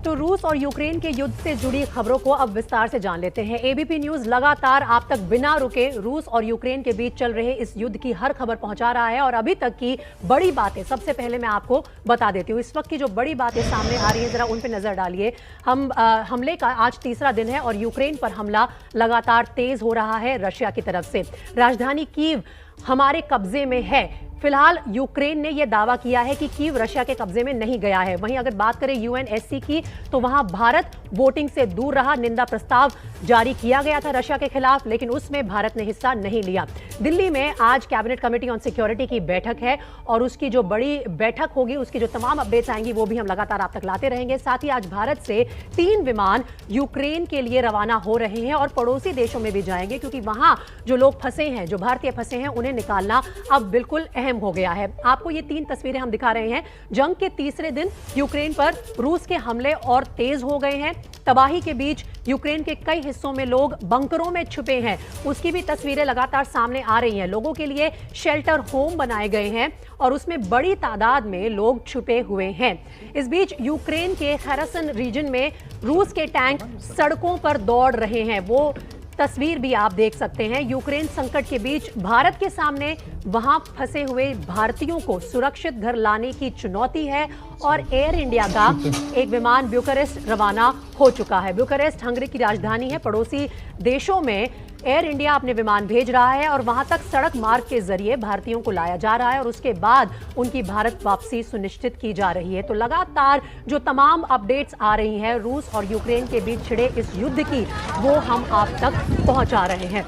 तो रूस और यूक्रेन के युद्ध से जुड़ी खबरों को अब विस्तार से जान लेते हैं। एबीपी न्यूज लगातार आप तक बिना रुके रूस और यूक्रेन के बीच चल रहे इस युद्ध की हर खबर पहुंचा रहा है और अभी तक की बड़ी बातें सबसे पहले मैं आपको बता देती हूँ। इस वक्त की जो बड़ी बातें सामने आ रही है जरा उन पर नजर डालिए। हमले का आज तीसरा दिन है और यूक्रेन पर हमला लगातार तेज हो रहा है रशिया की तरफ से। राजधानी कीव हमारे कब्जे में है। फिलहाल यूक्रेन ने यह दावा किया है कि कीव रशिया के कब्जे में नहीं गया है। वहीं अगर बात करें यूएनएससी की तो वहां भारत वोटिंग से दूर रहा। निंदा प्रस्ताव जारी किया गया था रशिया के खिलाफ, लेकिन उसमें भारत ने हिस्सा नहीं लिया। दिल्ली में आज कैबिनेट कमेटी ऑन सिक्योरिटी की बैठक है और उसकी जो बड़ी बैठक होगी उसकी जो तमाम अपडेट्स आएंगी वो भी हम लगातार आप तक लाते रहेंगे। साथ ही आज भारत से 3 विमान यूक्रेन के लिए रवाना हो रहे हैं और पड़ोसी देशों में भी जाएंगे, क्योंकि वहां जो लोग फंसे हैं, जो भारतीय फंसे हैं, उन्हें निकालना अब बिल्कुल हो गया है। आपको ये 3 तस्वीरें हम दिखा रहे हैं। जंग के तीसरे दिन यूक्रेन पर रूस के हमले और तेज हो गए हैं। तबाही के बीच यूक्रेन के कई हिस्सों में लोग बंकरों में छुपे हैं, उसकी भी तस्वीरें लगातार सामने आ रही हैं। लोगों के लिए शेल्टर होम बनाए गए हैं और उसमें बड़ी तादाद में लोग छुपे हुए हैं। इस बीच यूक्रेन के खैरसन रीजन में रूस के टैंक सड़कों पर दौड़ रहे हैं। वो तस्वीर भी आप देख सकते हैं। यूक्रेन संकट के बीच भारत के सामने वहां फंसे हुए भारतीयों को सुरक्षित घर लाने की चुनौती है और एयर इंडिया का एक विमान ब्यूकारेस्ट रवाना हो चुका है। ब्यूकारेस्ट हंगरी की राजधानी है। पड़ोसी देशों में एयर इंडिया अपने विमान भेज रहा है और वहां तक सड़क मार्ग के जरिए भारतीयों को लाया जा रहा है और उसके बाद उनकी भारत वापसी सुनिश्चित की जा रही है। तो लगातार जो तमाम अपडेट्स आ रही हैं रूस और यूक्रेन के बीच छिड़े इस युद्ध की, वो हम आप तक पहुंचा रहे हैं।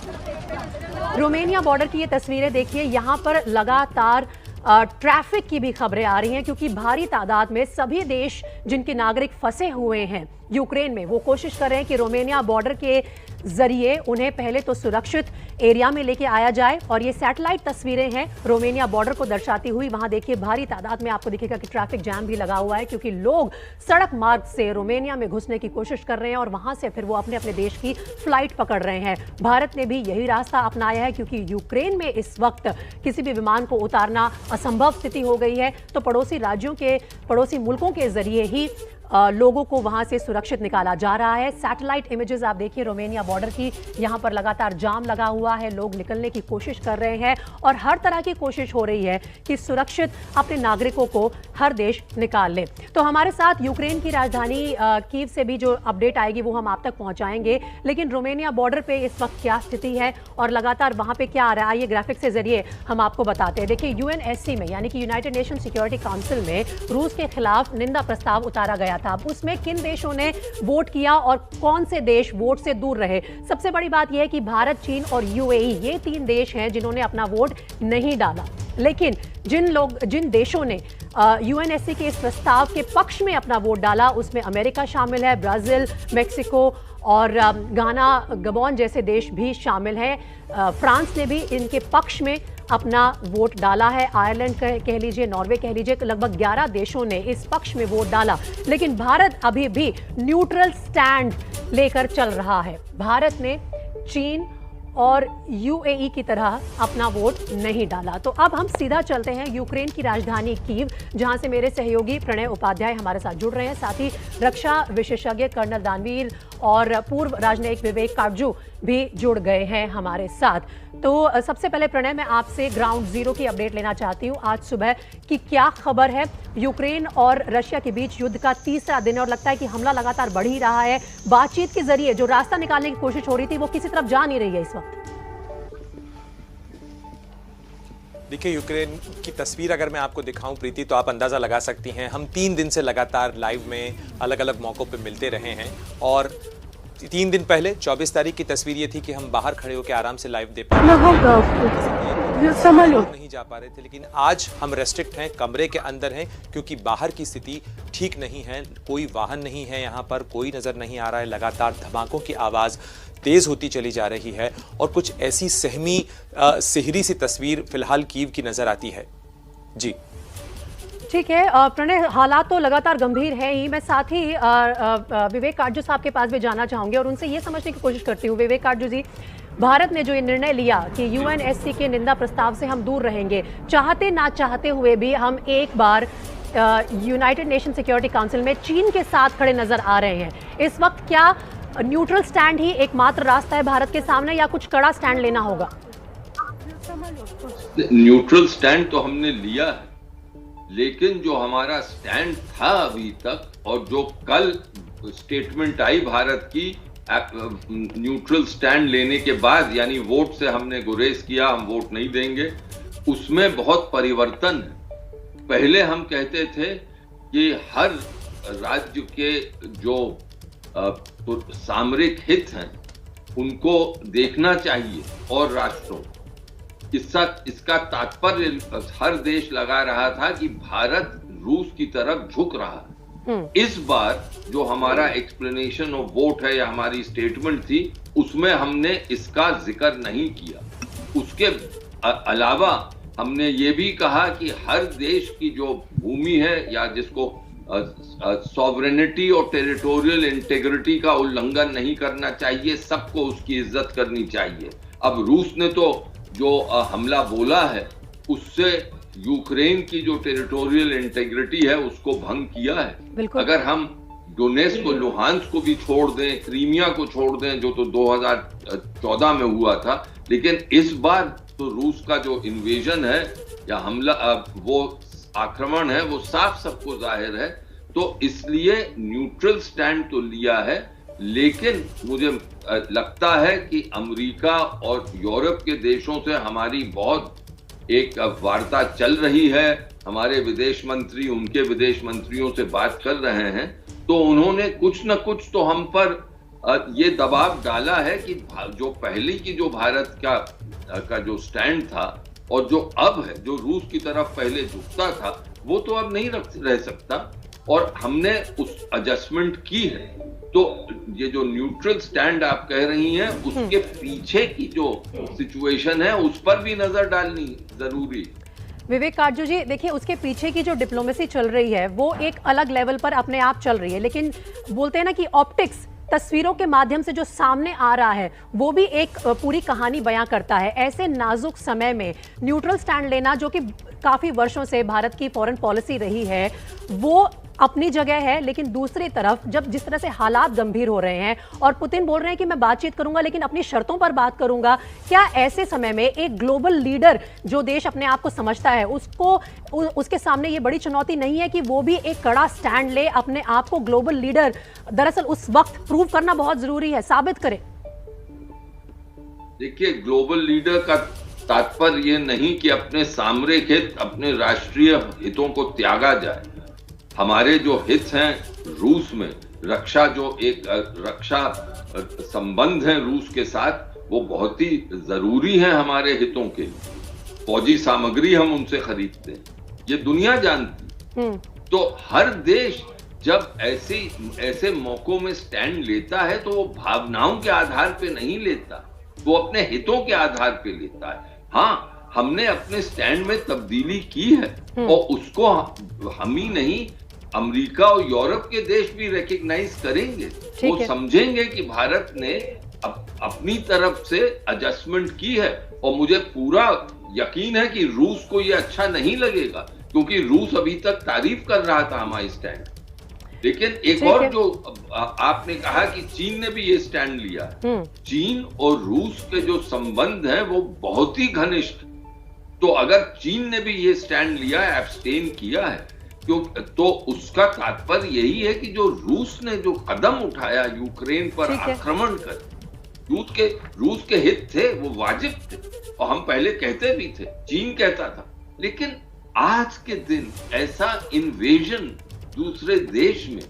रोमानिया बॉर्डर की ये तस्वीरें देखिए। यहां पर लगातार ट्रैफिक की भी खबरें आ रही हैं, क्योंकि भारी तादाद में सभी देश जिनके नागरिक फंसे हुए हैं यूक्रेन में, वो कोशिश कर रहे हैं कि रोमानिया बॉर्डर के जरिए उन्हें पहले तो सुरक्षित एरिया में लेके आया जाए। और ये सैटेलाइट तस्वीरें हैं रोमानिया बॉर्डर को दर्शाती हुई। वहां देखिए भारी तादाद में आपको दिखेगा कि ट्रैफिक जैम भी लगा हुआ है, क्योंकि लोग सड़क मार्ग से रोमानिया में घुसने की कोशिश कर रहे हैं और वहां से फिर वो अपने अपने देश की फ्लाइट पकड़ रहे हैं। भारत ने भी यही रास्ता अपनाया है, क्योंकि यूक्रेन में इस वक्त किसी भी विमान को उतारना असंभव स्थिति हो गई है। तो पड़ोसी राज्यों के, पड़ोसी मुल्कों के जरिए ही लोगों को वहां से सुरक्षित निकाला जा रहा है। सैटेलाइट इमेजेस आप देखिए रोमानिया बॉर्डर की। यहां पर लगातार जाम लगा हुआ है, लोग निकलने की कोशिश कर रहे हैं और हर तरह की कोशिश हो रही है कि सुरक्षित अपने नागरिकों को हर देश निकाल ले। तो हमारे साथ यूक्रेन की राजधानी कीव से भी जो अपडेट आएगी वो हम आप तक पहुंचाएंगे। लेकिन रोमानिया बॉर्डर पे इस वक्त क्या स्थिति है और लगातार वहां पे क्या आ रहा है, ये ग्राफिक्स के जरिए हम आपको बताते हैं। देखिए यूएनएससी में, यानी कि यूनाइटेड नेशन सिक्योरिटी काउंसिल में रूस के खिलाफ निंदा प्रस्ताव उतारा गया था। अब उसमें किन देशों ने वोट किया और कौन से देश वोट से दूर रहे। सबसे बड़ी बात यह है कि भारत, चीन और यूएई, ये 3 देश हैं जिन्होंने अपना वोट नहीं डाला। लेकिन जिन देशों ने यूएनएससी के इस प्रस्ताव के पक्ष में अपना वोट डाला उसमें अमेरिका शामिल है, ब्राजील, मेक्सिको और गाना, गबोन जैसे देश भी शामिल हैं। फ्रांस ने भी इनके पक्ष में अपना वोट डाला है। आयरलैंड कह लीजिए, नॉर्वे कह लीजिए, लगभग 11 देशों ने इस पक्ष में वोट डाला। लेकिन भारत अभी भी न्यूट्रल स्टैंड लेकर चल रहा है। भारत ने चीन और यूएई की तरह अपना वोट नहीं डाला। तो अब हम सीधा चलते हैं यूक्रेन की राजधानी कीव, जहां से मेरे सहयोगी प्रणय उपाध्याय हमारे साथ जुड़ रहे हैं। साथ ही रक्षा विशेषज्ञ कर्नल दानवीर और पूर्व राजनयिक विवेक काटजू भी जुड़ गए हैं हमारे साथ। तो सबसे पहले प्रणय, मैं आपसे ग्राउंड जीरो की अपडेट लेना चाहती हूँ। आज सुबह की क्या खबर है? यूक्रेन और रशिया के बीच युद्ध का तीसरा दिन और लगता है कि हमला लगातार बढ़ ही रहा है। बातचीत के जरिए जो रास्ता निकालने की कोशिश हो रही थी वो किसी तरफ जा नहीं रही है इस वक्त। देखिए, यूक्रेन की तस्वीर अगर मैं आपको दिखाऊं प्रीति, तो आप अंदाज़ा लगा सकती हैं। हम 3 दिन से लगातार लाइव में अलग अलग मौक़ों पे मिलते रहे हैं और 3 दिन पहले 24 तारीख की तस्वीर ये थी कि हम बाहर खड़े होकर आराम से लाइव दे पा नहीं जा पा रहे थे। लेकिन आज हम रेस्ट्रिक्ट हैं, कमरे के अंदर हैं, क्योंकि बाहर की स्थिति ठीक नहीं है। कोई वाहन नहीं है यहाँ पर, कोई नज़र नहीं आ रहा है। लगातार धमाकों की आवाज़ तेज़ होती चली जा रही है और कुछ ऐसी सेहरी सी तस्वीर फिलहाल कीव की नज़र आती है। जी ठीक है प्रणय, हालात तो लगातार गंभीर है ही। मैं साथ ही विवेक काटजू साहब के पास भी जाना चाहूंगी और उनसे ये समझने की कोशिश करती हूँ। विवेक काटजू जी, भारत ने जो ये निर्णय लिया कि यूएनएससी के निंदा प्रस्ताव से हम दूर रहेंगे, चाहते ना चाहते हुए भी हम एक बार यूनाइटेड नेशन सिक्योरिटी काउंसिल में चीन के साथ खड़े नजर आ रहे हैं। इस वक्त क्या न्यूट्रल स्टैंड ही एकमात्र रास्ता है भारत के सामने या कुछ कड़ा स्टैंड लेना होगा? न्यूट्रल स्टैंड तो हमने लिया है, लेकिन जो हमारा स्टैंड था अभी तक और जो कल स्टेटमेंट आई भारत की न्यूट्रल स्टैंड लेने के बाद, यानी वोट से हमने गुरेज किया, हम वोट नहीं देंगे, उसमें बहुत परिवर्तन है। पहले हम कहते थे कि हर राज्य के जो सामरिक हित हैं उनको देखना चाहिए और राष्ट्रों, इसका तात्पर्य हर देश लगा रहा था कि भारत रूस की तरफ झुक रहा है। इस बार जो हमारा एक्सप्लेनेशन ऑफ वोट है या हमारी स्टेटमेंट थी, उसमें हमने इसका जिक्र नहीं किया। उसके अलावा हमने ये भी कहा कि हर देश की जो भूमि है या जिसको सॉवरेनिटी और टेरिटोरियल इंटेग्रिटी का उल्लंघन नहीं करना चाहिए, सबको उसकी इज्जत करनी चाहिए। अब रूस ने तो जो हमला बोला है उससे यूक्रेन की जो टेरिटोरियल इंटेग्रिटी है उसको भंग किया है। अगर हम डोनेट्स्क को, लुहांस्क को भी छोड़ दें, क्रीमिया को छोड़ दें, जो तो 2014 में हुआ था, लेकिन इस बार तो रूस का जो इन्वेजन है या हमला, वो आक्रमण है, वो साफ सबको जाहिर है। तो इसलिए न्यूट्रल स्टैंड तो लिया है, लेकिन मुझे लगता है कि अमेरिका और यूरोप के देशों से हमारी बहुत एक वार्ता चल रही है। हमारे विदेश मंत्री उनके विदेश मंत्रियों से बात कर रहे हैं, तो उन्होंने कुछ न कुछ तो हम पर ये दबाव डाला है कि जो पहले की जो भारत का जो स्टैंड था और जो अब है, जो रूस की तरफ पहले झुकता था, वो तो अब नहीं रह सकता, और हमने उस एडजस्टमेंट की है। तो ये जो न्यूट्रल स्टैंड आप कह रही हैं, उसके पीछे की जो सिचुएशन है उस पर भी नजर डालनी जरूरी। विवेक काटजू जी, देखिए उसके पीछे की जो डिप्लोमेसी चल रही है वो एक अलग लेवल पर अपने आप चल रही है, लेकिन बोलते हैं ना कि ऑप्टिक्स, तस्वीरों के माध्यम से जो सामने आ रहा है वो भी एक पूरी कहानी बयां करता है। ऐसे नाजुक समय में न्यूट्रल स्टैंड लेना, जो कि काफी वर्षों से भारत की फॉरेन पॉलिसी रही है, वो अपनी जगह है, लेकिन दूसरी तरफ जब जिस तरह से हालात गंभीर हो रहे हैं और पुतिन बोल रहे हैं कि मैं बातचीत करूंगा लेकिन अपनी शर्तों पर बात करूंगा, क्या ऐसे समय में एक ग्लोबल लीडर जो देश अपने आप को समझता है उसके सामने ये बड़ी चुनौती नहीं है कि वो भी एक कड़ा स्टैंड ले, अपने आप को ग्लोबल लीडर दरअसल उस वक्त प्रूव करना बहुत जरूरी है, साबित करे? देखिए, ग्लोबल लीडर का तात्पर्य ये नहीं कि अपने सामरिक हित, अपने राष्ट्रीय हितों को त्यागा जाए। हमारे जो हित हैं रूस में, रक्षा संबंध है रूस के साथ, वो बहुत ही जरूरी है हमारे हितों के लिए। फौजी सामग्री हम उनसे खरीदते हैं, ये दुनिया जानती। तो हर देश जब ऐसे मौकों में स्टैंड लेता है तो वो भावनाओं के आधार पे नहीं लेता, वो अपने हितों के आधार पे लेता है। हाँ, हमने अपने स्टैंड में तब्दीली की है और उसको हम ही नहीं, अमेरिका और यूरोप के देश भी रिकॉग्नाइज करेंगे। वो समझेंगे कि भारत ने अपनी तरफ से एडजस्टमेंट की है, और मुझे पूरा यकीन है कि रूस को ये अच्छा नहीं लगेगा, क्योंकि रूस अभी तक तारीफ कर रहा था हमारी स्टैंड। लेकिन एक और जो आपने कहा कि चीन ने भी ये स्टैंड लिया, चीन और रूस के जो संबंध हैं वो बहुत ही घनिष्ठ। तो अगर चीन ने भी ये स्टैंड लिया है, एब्सटेन किया है, तो उसका तात्पर्य यही है कि जो रूस ने जो कदम उठाया यूक्रेन पर आक्रमण कर, रूस के हित थे, वो वाजिब थे, और हम पहले कहते भी थे, चीन कहता था। लेकिन आज के दिन ऐसा इन्वेजन दूसरे देश में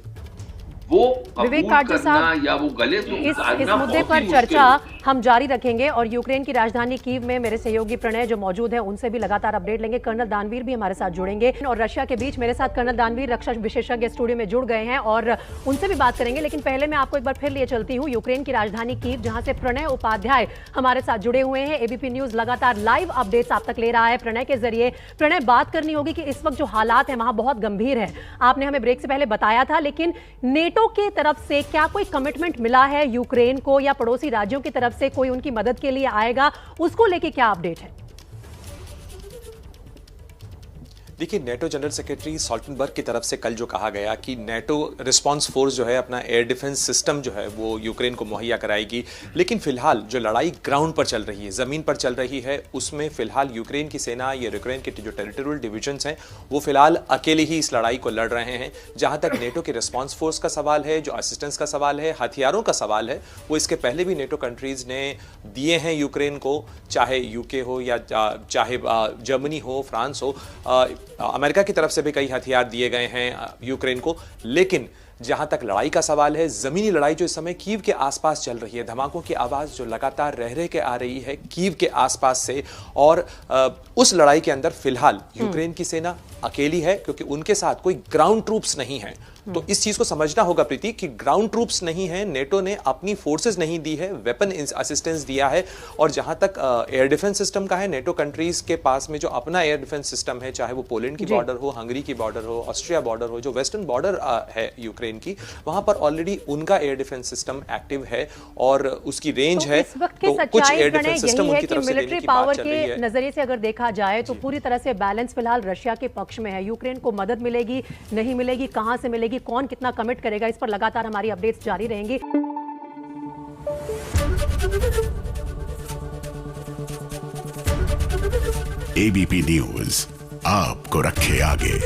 वो विवेक काटजू साहब, या वो गले से इस मुद्दे पर चर्चा हम जारी रखेंगे और यूक्रेन की राजधानी कीव में मेरे सहयोगी प्रणय जो मौजूद हैं उनसे भी लगातार अपडेट लेंगे। कर्नल दानवीर भी हमारे साथ जुड़ेंगे और रशिया के बीच मेरे साथ कर्नल दानवीर रक्षा विशेषज्ञ स्टूडियो में जुड़ गए हैं और उनसे भी बात करेंगे। लेकिन पहले मैं आपको एक बार फिर लिए चलती हूँ यूक्रेन की राजधानी कीव, जहां से प्रणय उपाध्याय हमारे साथ जुड़े हुए हैं। एबीपी न्यूज लगातार लाइव अपडेट्स आप तक ले रहा है प्रणय के जरिए। प्रणय, बात करनी होगी कि इस वक्त जो हालात है वहां बहुत गंभीर है, आपने हमें ब्रेक से पहले बताया था, लेकिन नेटो की तरफ से क्या कोई कमिटमेंट मिला है यूक्रेन को, या पड़ोसी राज्यों की तरफ से कोई उनकी मदद के लिए आएगा, उसको लेके क्या अपडेट है? देखिए, नेटो जनरल सेक्रेटरी स्टोल्टनबर्ग की तरफ से कल जो कहा गया कि नेटो रिस्पांस फोर्स जो है अपना एयर डिफेंस सिस्टम जो है वो यूक्रेन को मुहैया कराएगी, लेकिन फिलहाल जो लड़ाई ग्राउंड पर चल रही है, ज़मीन पर चल रही है, उसमें फिलहाल यूक्रेन की सेना या यूक्रेन के जो टेरिटोरियल डिविजन्स हैं वो फिलहाल अकेले ही इस लड़ाई को लड़ रहे हैं। जहां तक नेटो के रिस्पांस फोर्स का सवाल है, जो असिस्टेंस का सवाल है, हथियारों का सवाल है, वो इसके पहले भी नेटो कंट्रीज ने दिए हैं यूक्रेन को, चाहे यूके हो या चाहे जर्मनी हो, फ्रांस हो, अमेरिका की तरफ से भी कई हथियार दिए गए हैं यूक्रेन को। लेकिन जहां तक लड़ाई का सवाल है, जमीनी लड़ाई जो इस समय कीव के आसपास चल रही है, धमाकों की आवाज जो लगातार रह के आ रही है कीव के आसपास से, और उस लड़ाई के अंदर फिलहाल यूक्रेन की सेना अकेली है, क्योंकि उनके साथ कोई ग्राउंड ट्रूप्स नहीं है। तो इस चीज को समझना होगा प्रीति कि ग्राउंड ट्रूप्स नहीं है, नेटो ने अपनी फोर्सेस नहीं दी है, वेपन असिस्टेंस दिया है। और जहां तक एयर डिफेंस सिस्टम का है, नेटो कंट्रीज के पास में जो अपना एयर डिफेंस सिस्टम है, चाहे वो पोलैंड की बॉर्डर हो, हंगरी की बॉर्डर हो, ऑस्ट्रिया बॉर्डर हो, जो वेस्टर्न बॉर्डर है यूक्रेन की, वहां पर ऑलरेडी उनका एयर डिफेंस सिस्टम एक्टिव है और उसकी रेंज है। तो कुछ एयर डिफेंस सिस्टम उनकी तरफ से मिलिट्री पावर के नजरिए से अगर देखा जाए तो पूरी तरह से बैलेंस फिलहाल रशिया के पक्ष में है। यूक्रेन को मदद मिलेगी, नहीं मिलेगी, कहां से मिलेगी, कौन कितना कमिट करेगा, इस पर लगातार हमारी अपडेट्स जारी रहेंगी। एबीपी न्यूज आपको रखे आगे।